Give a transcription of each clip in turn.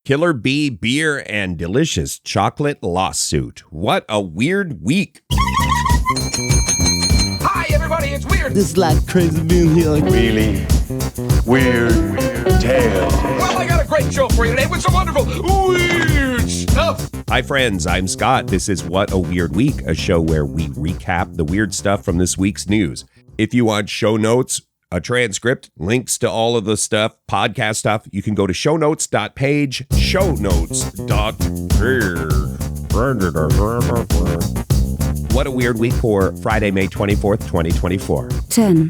Killer bee, beer, and delicious chocolate lawsuit. What a weird week. Hi, everybody, it's Weird. This is like crazy being here. Really weird tale. Well, I got a great show for you today with some wonderful weird stuff. Hi, friends. I'm Scott. This is What a Weird Week, a show where we recap the weird stuff from this week's news. If you want show notes, a transcript, links to all of the stuff, podcast stuff, you can go to shownotes.page, shownotes.page. What a Weird Week for Friday, May 24th, 2024. 10.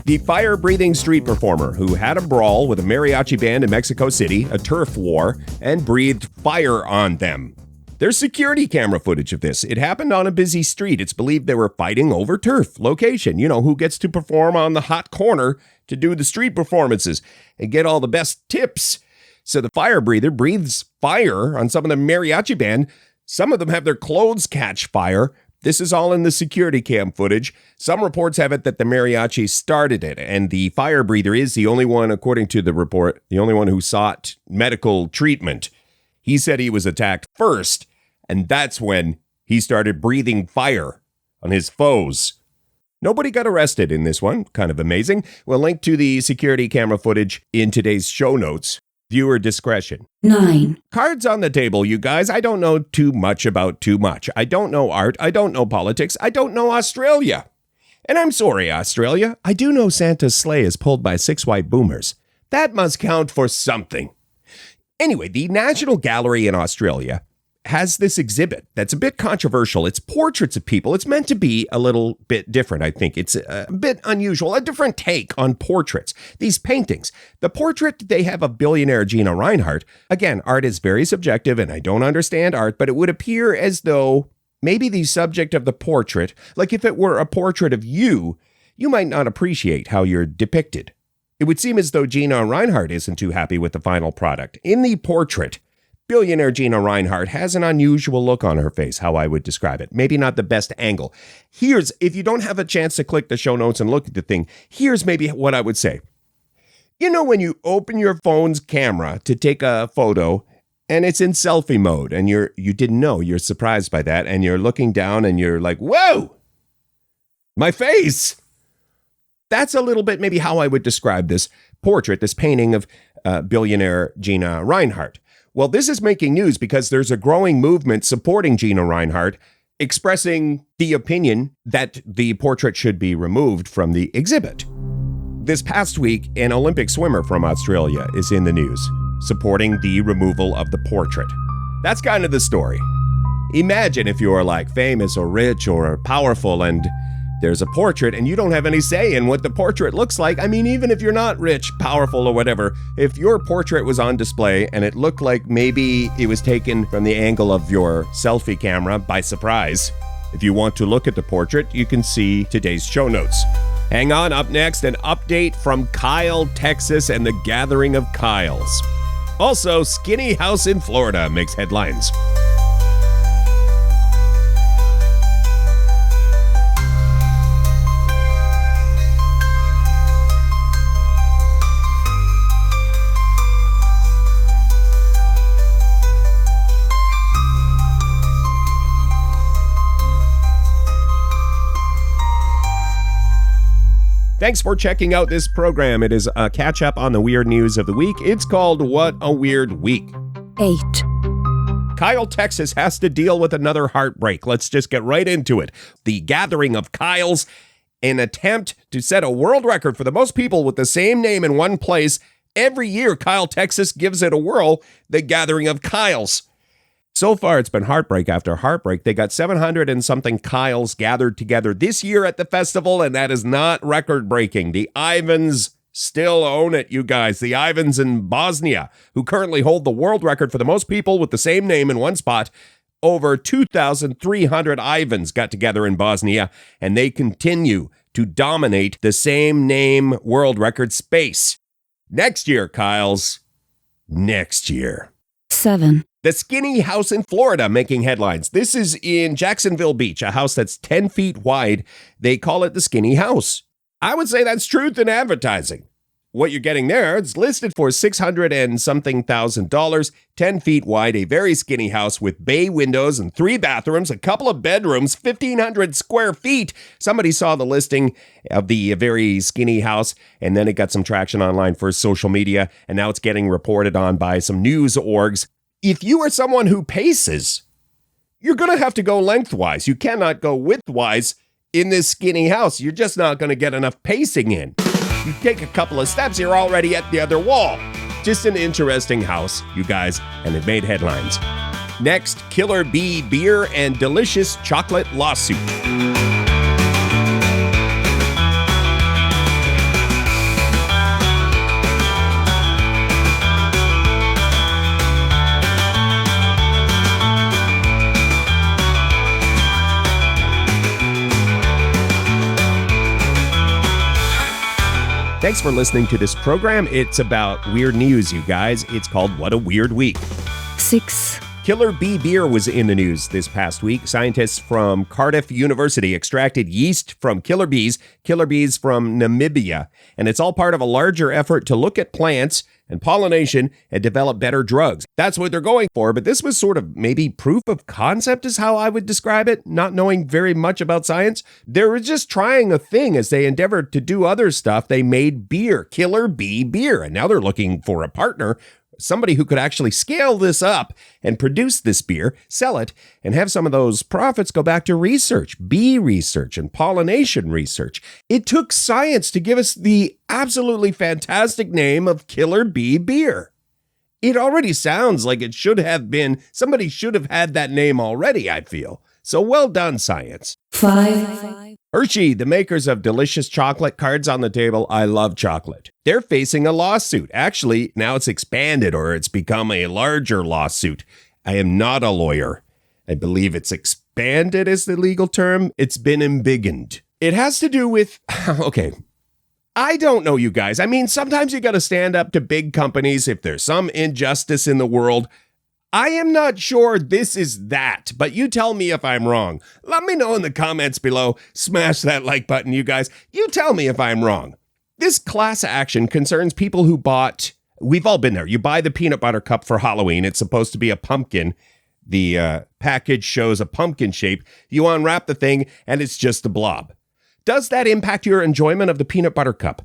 The fire-breathing street performer who had a brawl with a mariachi band in Mexico City, a turf war, and breathed fire on them. There's security camera footage of this. It happened on a busy street. It's believed they were fighting over turf location. You know, who gets to perform on the hot corner to do the street performances and get all the best tips. So the fire breather breathes fire on some of the mariachi band. Some of them have their clothes catch fire. This is all in the security cam footage. Some reports have it that the mariachi started it, and the fire breather is the only one, according to the report, the only one who sought medical treatment. He said he was attacked first, and that's when he started breathing fire on his foes. Nobody got arrested in this one. Kind of amazing. We'll link to the security camera footage in today's show notes. Viewer discretion. 9. Cards on the table, you guys. I don't know too much about too much. I don't know art. I don't know politics. I don't know Australia. And I'm sorry, Australia. I do know Santa's sleigh is pulled by 6 white boomers. That must count for something. Anyway, the National Gallery in Australia has this exhibit that's a bit controversial. It's portraits of people. It's meant to be a little bit different, I think. It's a bit unusual, a different take on portraits. These paintings. The portrait they have of billionaire Gina Rinehart. Again, art is very subjective, and I don't understand art, but it would appear as though maybe the subject of the portrait, like if it were a portrait of you, you might not appreciate how you're depicted. It would seem as though Gina Rinehart isn't too happy with the final product. In the portrait, billionaire Gina Rinehart has an unusual look on her face, how I would describe it. Maybe not the best angle. Here's, if you don't have a chance to click the show notes and look at the thing, here's maybe what I would say. You know when you open your phone's camera to take a photo and it's in selfie mode and you didn't know, you're surprised by that and you're looking down and you're like, whoa, my face. That's a little bit maybe how I would describe this portrait, this painting of billionaire Gina Rinehart. Well, this is making news because there's a growing movement supporting Gina Rinehart, expressing the opinion that the portrait should be removed from the exhibit. This past week, an Olympic swimmer from Australia is in the news, supporting the removal of the portrait. That's kind of the story. Imagine if you're like famous or rich or powerful and there's a portrait and you don't have any say in what the portrait looks like. I mean, even if you're not rich, powerful, or whatever, if your portrait was on display and it looked like maybe it was taken from the angle of your selfie camera by surprise, if you want to look at the portrait, you can see today's show notes. Hang on, up next, an update from Kyle, Texas, and the gathering of Kyles. Also, Skinny House in Florida makes headlines. Thanks for checking out this program. It is a catch-up on the weird news of the week. It's called What a Weird Week. 8. Kyle, Texas has to deal with another heartbreak. Let's just get right into it. The gathering of Kyles, an attempt to set a world record for the most people with the same name in one place. Every year, Kyle, Texas gives it a whirl, the gathering of Kyles. So far, it's been heartbreak after heartbreak. They got 700 and something Kyles gathered together this year at the festival, and that is not record-breaking. The Ivans still own it, you guys. The Ivans in Bosnia, who currently hold the world record for the most people with the same name in one spot. Over 2,300 Ivans got together in Bosnia, and they continue to dominate the same name world record space. Next year, Kyles. Next year. 7. The Skinny House in Florida making headlines. This is in Jacksonville Beach, a house that's 10 feet wide. They call it the Skinny House. I would say that's truth in advertising. what you're getting there, it's listed for $600 and something thousand, 10 feet wide, a very skinny house with bay windows and 3 bathrooms, a couple of bedrooms, 1,500 square feet. Somebody saw the listing of the very skinny house, and then it got some traction online for social media, and now it's getting reported on by some news orgs. If you are someone who paces, you're going to have to go lengthwise. You cannot go widthwise in this skinny house. You're just not going to get enough pacing in. You take a couple of steps, you're already at the other wall. Just an interesting house, you guys, and it made headlines. Next, Killer Bee beer and delicious chocolate lawsuit. Thanks for listening to this program. It's about weird news, you guys. It's called What a Weird Week. 6. Killer Bee beer was in the news this past week. Scientists from Cardiff University extracted yeast from killer bees from Namibia. And it's all part of a larger effort to look at plants and pollination and develop better drugs. That's what they're going for, but this was sort of maybe proof of concept is how I would describe it, not knowing very much about science. They were just trying a thing as they endeavored to do other stuff. They made beer, Killer Bee beer, and now they're looking for a partner, somebody who could actually scale this up and produce this beer, sell it, and have some of those profits go back to research, bee research and pollination research. It took science to give us the absolutely fantastic name of Killer Bee beer. It already sounds like it should have been, somebody should have had that name already, I feel. So well done, science. 5. Hershey, the makers of delicious chocolate, cards on the table, I love chocolate. They're facing a lawsuit. Actually, now it's expanded or it's become a larger lawsuit. I am not a lawyer. I believe it's expanded is the legal term. It's been embiggened. It has to do with, okay, I don't know, you guys. I mean, sometimes you got to stand up to big companies if there's some injustice in the world. I am not sure this is that, but you tell me if I'm wrong. Let me know in the comments below. Smash that like button, you guys. You tell me if I'm wrong. This class action concerns people who bought, we've all been there. You buy the peanut butter cup for Halloween. It's supposed to be a pumpkin. The package shows a pumpkin shape. You unwrap the thing and it's just a blob. Does that impact your enjoyment of the peanut butter cup?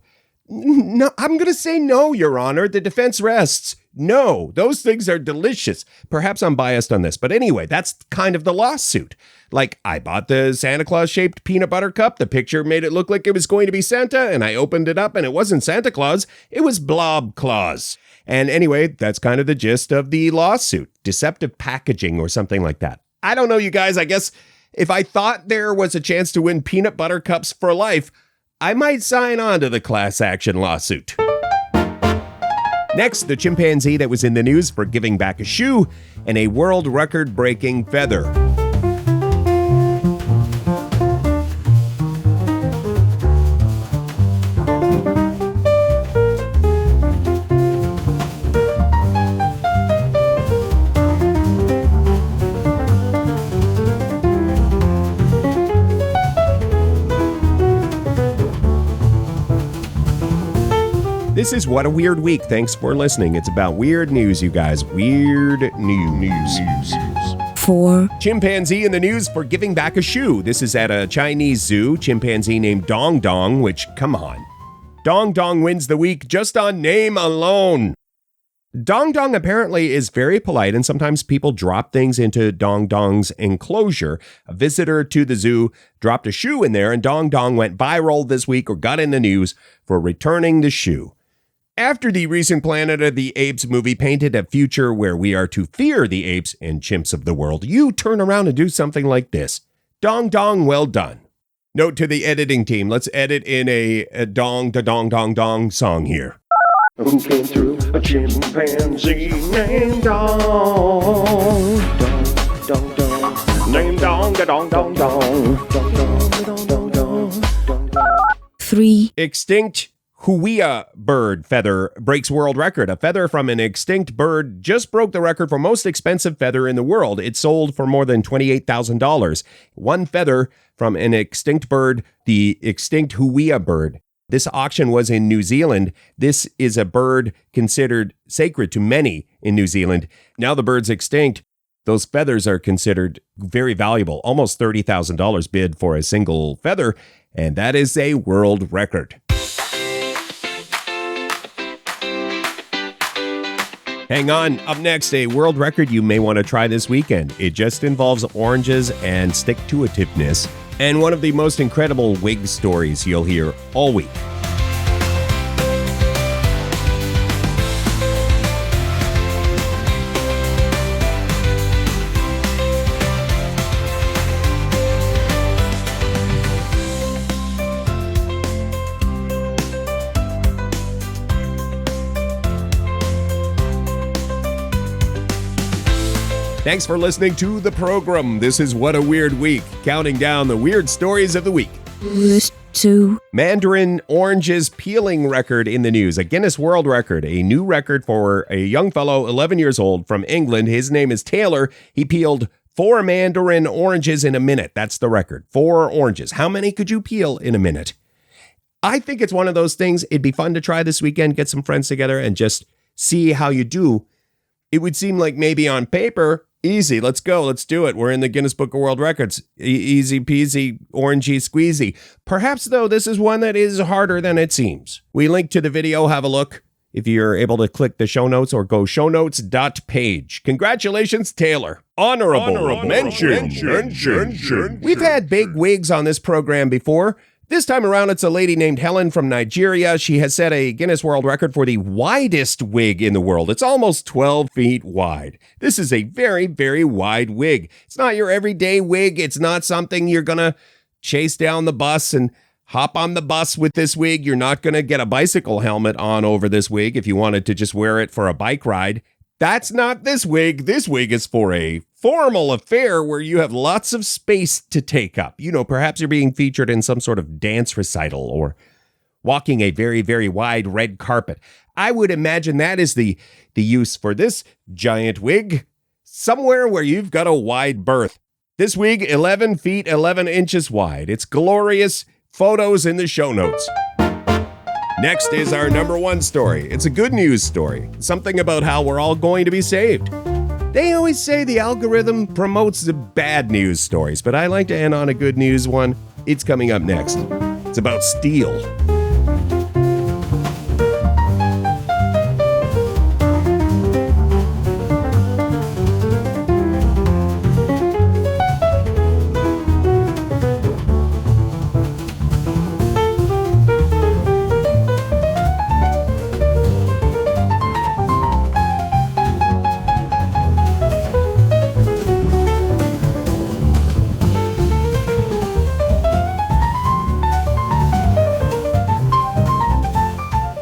No, I'm going to say no, Your Honor. The defense rests. No, those things are delicious. Perhaps I'm biased on this, but anyway, that's kind of the lawsuit. Like, I bought the Santa Claus-shaped peanut butter cup. The picture made it look like it was going to be Santa, and I opened it up, and it wasn't Santa Claus. It was Blob Claus. And anyway, that's kind of the gist of the lawsuit. Deceptive packaging or something like that. I don't know, you guys. I guess if I thought there was a chance to win peanut butter cups for life, I might sign on to the class action lawsuit. Next, the chimpanzee that was in the news for giving back a shoe and a world record-breaking feather. This is What a Weird Week. Thanks for listening. It's about weird news, you guys. Weird news. 4. Chimpanzee in the news for giving back a shoe. This is at a Chinese zoo. Chimpanzee named Dong Dong, which, come on. Dong Dong wins the week just on name alone. Dong Dong apparently is very polite, and sometimes people drop things into Dong Dong's enclosure. A visitor to the zoo dropped a shoe in there, and Dong Dong went viral this week or got in the news for returning the shoe. After the recent Planet of the Apes movie painted a future where we are to fear the apes and chimps of the world, you turn around and do something like this. Dong Dong, well done. Note to the editing team, let's edit in a dong da dong dong dong song here. Who came through a chimpanzee named Dong? Dong, dong, dong. Named Dong, da dong, dong, dong. Dong, dong, dong, dong, dong, dong. 3. Extinct Huia bird feather breaks world record. A feather from an extinct bird just broke the record for most expensive feather in the world. It sold for more than $28,000. One feather from an extinct bird, the extinct Huia bird, This auction was in New Zealand. This is a bird considered sacred to many in New Zealand. Now the bird's extinct. Those feathers are considered very valuable. Almost $30,000 bid for a single feather, and that is a world record. Hang on. Up next, a world record you may want to try this weekend. It just involves oranges and stick-to-itiveness, and one of the most incredible wig stories you'll hear all week. Thanks for listening to the program. This is What a Weird Week, counting down the weird stories of the week. 2, Mandarin oranges peeling record in the news. A Guinness World Record, a new record for a young fellow, 11 years old, from England. His name is Taylor. He peeled 4 Mandarin oranges in a minute. That's the record. 4 oranges. How many could you peel in a minute? I think it's one of those things. It'd be fun to try this weekend, get some friends together and just see how you do. It would seem like maybe on paper, easy. Let's go. Let's do it. We're in the Guinness Book of World Records. Easy peasy, orangey squeezy. Perhaps, though, this is one that is harder than it seems. We link to the video. Have a look if you're able to click the show notes or go shownotes.page. Congratulations, Taylor. Honorable mention. We've had big wigs on this program before. This time around, it's a lady named Helen from Nigeria. She has set a Guinness World Record for the widest wig in the world. It's almost 12 feet wide. This is a very, very wide wig. It's not your everyday wig. It's not something you're going to chase down the bus and hop on the bus with this wig. You're not going to get a bicycle helmet on over this wig if you wanted to just wear it for a bike ride. That's not this wig. This wig is for a formal affair where you have lots of space to take up. You know, perhaps you're being featured in some sort of dance recital or walking a very, very wide red carpet. I would imagine that is the use for this giant wig, somewhere where you've got a wide berth. This wig, 11 feet, 11 inches wide. It's glorious. Photos in the show notes. Next is our number 1 story. It's a good news story. Something about how we're all going to be saved. They always say the algorithm promotes the bad news stories, but I like to end on a good news one. It's coming up next. It's about steel.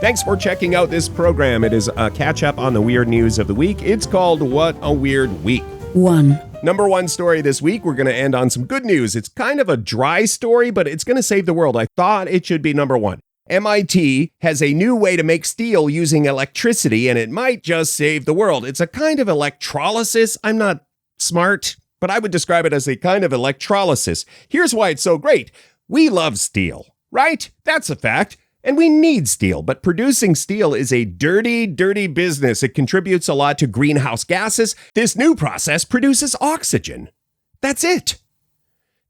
Thanks for checking out this program. It is a catch-up on the weird news of the week. It's called What a Weird Week. 1, Number 1 story this week, we're going to end on some good news. It's kind of a dry story, but it's going to save the world. I thought it should be number 1. MIT has a new way to make steel using electricity, and it might just save the world. It's a kind of electrolysis. I'm not smart, but I would describe it as a kind of electrolysis. Here's why it's so great. We love steel, right? That's a fact. And we need steel, but producing steel is a dirty, dirty business. It contributes a lot to greenhouse gases. This new process produces oxygen. That's it.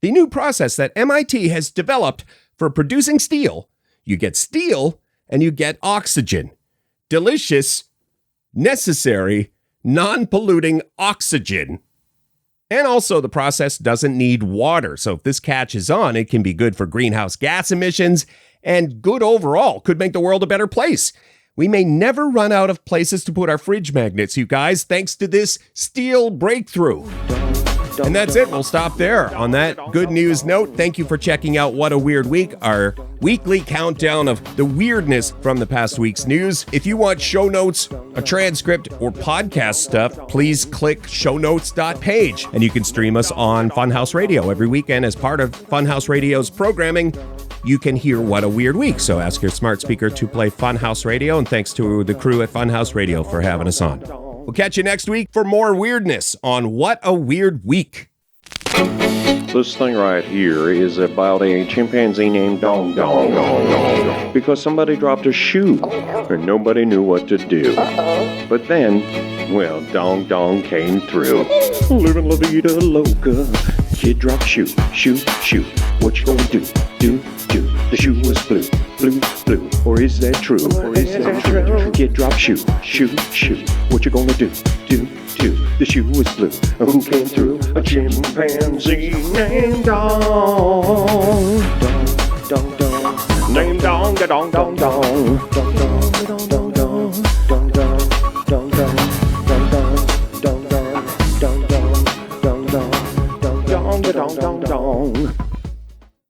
The new process that MIT has developed for producing steel, you get steel and you get oxygen. Delicious, necessary, non-polluting oxygen. And also the process doesn't need water. So if this catches on, it can be good for greenhouse gas emissions and good overall. Could make the world a better place. We may never run out of places to put our fridge magnets, you guys, thanks to this steel breakthrough. And that's it. We'll stop there. On that good news note, thank you for checking out What a Weird Week, our weekly countdown of the weirdness from the past week's news. If you want show notes, a transcript, or podcast stuff, please click shownotes.page. And you can stream us on Funhouse Radio every weekend as part of Funhouse Radio's programming. You can hear What a Weird Week. So ask your smart speaker to play Funhouse Radio. And thanks to the crew at Funhouse Radio for having us on. We'll catch you next week for more weirdness on What a Weird Week. This thing right here is about a chimpanzee named Dong Dong. Because somebody dropped a shoe and nobody knew what to do. But then, well, Dong Dong came through. Living la vida loca. Kid dropped shoe. What you gonna do? The shoe was blue. Or is that true? Kid dropped shoe. What you gonna do? The shoe was blue. Who came through? A chimpanzee named Dong. Named Dong.